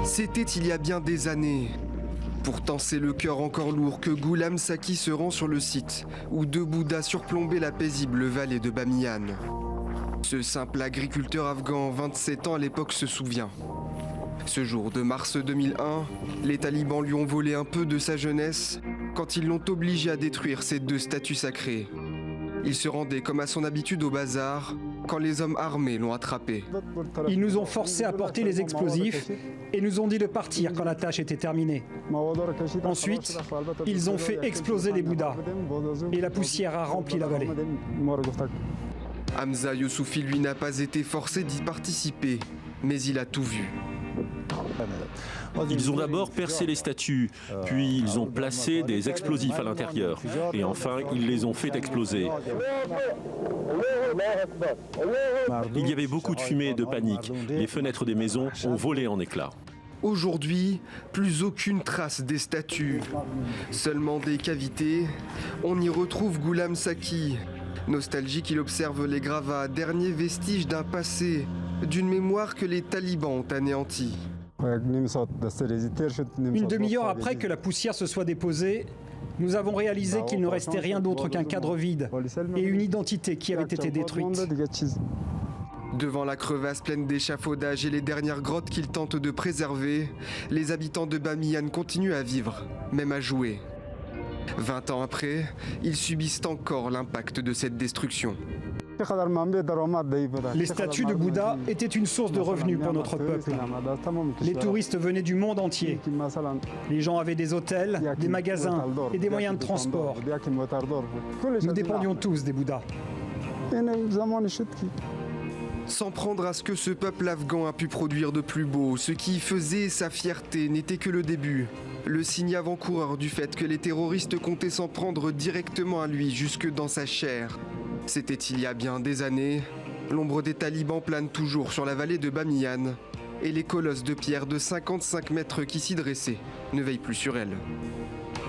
C'était il y a bien des années. Pourtant, c'est le cœur encore lourd que Ghulam Saki se rend sur le site où deux Bouddhas surplombaient la paisible vallée de Bamiyan. Ce simple agriculteur afghan, 27 ans à l'époque, se souvient. Ce jour de mars 2001, les talibans lui ont volé un peu de sa jeunesse quand ils l'ont obligé à détruire ces deux statues sacrées. Il se rendait comme à son habitude au bazar quand les hommes armés l'ont attrapé. Ils nous ont forcés à porter les explosifs et nous ont dit de partir quand la tâche était terminée. Ensuite, ils ont fait exploser les Bouddhas et la poussière a rempli la vallée. Hamza Yousoufi, lui, n'a pas été forcé d'y participer, mais il a tout vu. Ils ont d'abord percé les statues, puis ils ont placé des explosifs à l'intérieur, et enfin ils les ont fait exploser. Il y avait beaucoup de fumée et de panique. Les fenêtres des maisons ont volé en éclats. Aujourd'hui, plus aucune trace des statues, seulement des cavités. On y retrouve Ghulam Saki. Nostalgique, il observe les gravats, derniers vestiges d'un passé, d'une mémoire que les talibans ont anéantie. Une demi-heure après que la poussière se soit déposée, nous avons réalisé qu'il ne restait rien d'autre qu'un cadre vide et une identité qui avait été détruite. Devant la crevasse pleine d'échafaudages et les dernières grottes qu'ils tentent de préserver, les habitants de Bamiyan continuent à vivre, même à jouer. 20 ans après, ils subissent encore l'impact de cette destruction. Les statues de Bouddha étaient une source de revenus pour notre peuple. Les touristes venaient du monde entier. Les gens avaient des hôtels, des magasins et des moyens de transport. Nous dépendions tous des Bouddhas. Sans prendre à ce que ce peuple afghan a pu produire de plus beau, ce qui faisait sa fierté n'était que le début. Le signe avant-coureur du fait que les terroristes comptaient s'en prendre directement à lui, jusque dans sa chair. C'était il y a bien des années. L'ombre des talibans plane toujours sur la vallée de Bamiyan. Et les colosses de pierre de 55 mètres qui s'y dressaient ne veillent plus sur elle.